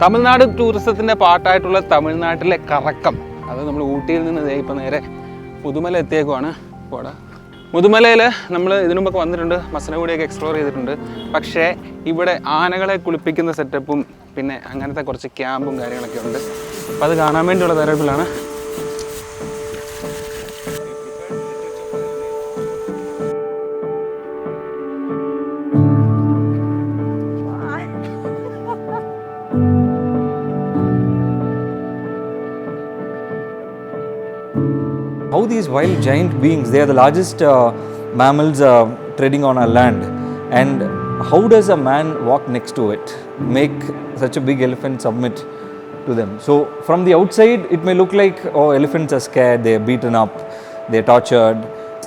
തമിഴ്നാട് ടൂറിസത്തിൻ്റെ പാർട്ടായിട്ടുള്ള തമിഴ്നാട്ടിലെ കറക്കം, അത് നമ്മൾ ഊട്ടിയിൽ നിന്ന് ഇപ്പോൾ നേരെ മുതുമല എത്തിയേക്കുവാണ്. ഇപ്പോൾ മുതുമലയിൽ നമ്മൾ ഇതിനു മുമ്പൊക്കെ വന്നിട്ടുണ്ട്, മസനഗുഡിയൊക്കെ എക്സ്പ്ലോർ ചെയ്തിട്ടുണ്ട്. പക്ഷേ ഇവിടെ ആനകളെ കുളിപ്പിക്കുന്ന സെറ്റപ്പും പിന്നെ അങ്ങനത്തെ കുറച്ച് ക്യാമ്പും കാര്യങ്ങളൊക്കെ ഉണ്ട്. അപ്പോൾ അത് കാണാൻ വേണ്ടിയുള്ള തരത്തിലാണ്. How these wild giant beings, they are the largest mammals treading on our land, and how does a man walk next to it, make such a big elephant submit to them? So from the outside it may look like, oh, elephants are scared, they are beaten up, they are tortured,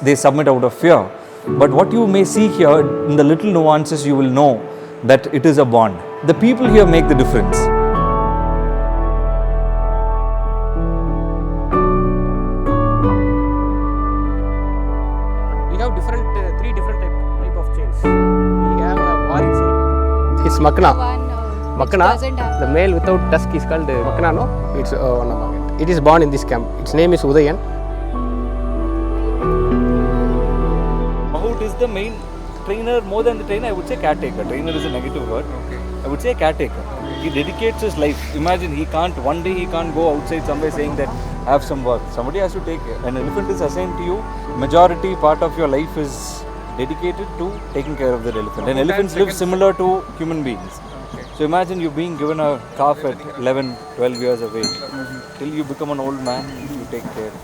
they submit out of fear. But what you may see here, in the little nuances, you will know that it is a bond. The people here make the difference. It's Makna. Makna, the male without tusk is called Makna, no? It's one of it. It is born in this camp. Its name is Udayan. Mahout is the main trainer, more than the trainer, I would say caretaker. Trainer is a negative word. Okay. I would say caretaker. He dedicates his life. Imagine one day he can't go outside somewhere saying that I have some work. Somebody has to take care. An elephant is assigned to you. Majority part of your life is dedicated to taking care of the elephant. And elephants live similar to human beings. Okay. So imagine you being given a calf at 11, 12 years of age. Till you become an old man, you take care.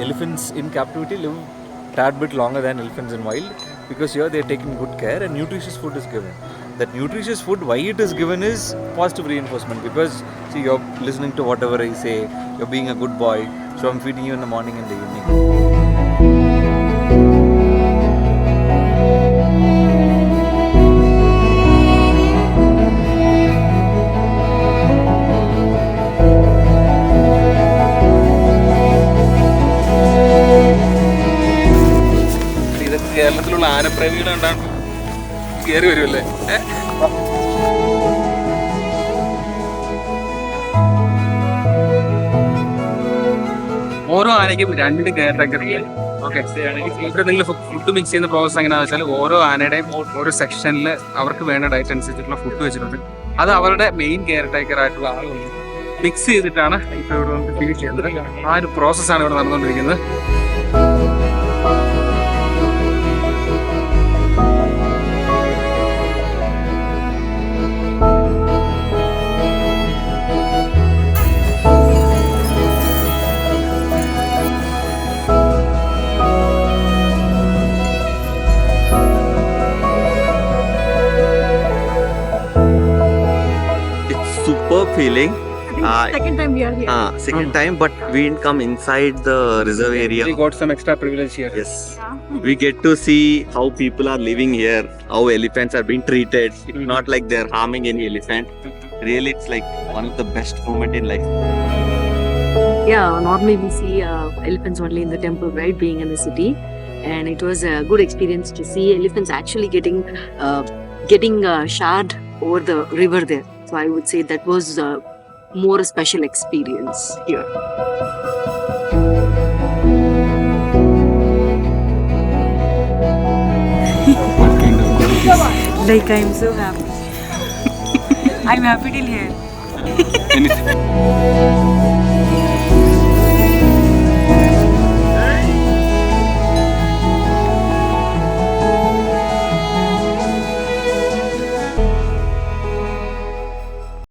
Elephants in captivity live a tad bit longer than elephants in wild, because here they are taken good care and nutritious food is given. That nutritious food, why it is given is positive reinforcement, because see, you're listening to whatever I say, you're being a good boy, so I'm feeding you in the morning and the evening. കേരളത്തിലുള്ള ആനപ്രേമികൾ കണ്ടാണ് കയറി വരുമല്ലേ. ഓരോ ആനയ്ക്കും 2 കെയർടേക്കറുണ്ട്. Okay, ഇവിടെ നിങ്ങൾ food mix ചെയ്യുന്ന process എങ്ങനെയാണെന്ന് വെച്ചാൽ ഓരോ ആനയുടെയും ഓരോ സെക്ഷനിൽ അവർക്ക് വേണ്ട ഡയറ്റ് അനുസരിച്ചിട്ടുള്ള ഫുഡ് വെച്ചിട്ടുണ്ട്. അത് അവരുടെ മെയിൻ കെയർടേക്കർ ആയിട്ടുള്ള ആളുകൾ മിക്സ് ചെയ്തിട്ടാണ് ഇപ്പോൾ ഇവിടെ നമുക്ക് ഫീഡ് ചെയ്യുന്നത്. ആ ഒരു പ്രോസസ്സാണ് ഇവിടെ നടന്നുകൊണ്ടിരിക്കുന്നത്. Feeling. Second time we are here. Second time, but we didn't come inside the reserve area. We got some extra privilege here. Yes. We get to see how people are living here, how elephants are being treated. It's not like they're harming any elephant. Really, it's like one of the best moments in life. Yeah, normally we see elephants only in the temple, right, being in the city. And it was a good experience to see elephants actually getting shod over the river there. So I would say that was more special experience here. What kind of qualities? Like I'm so happy. I'm happy till here. Anything?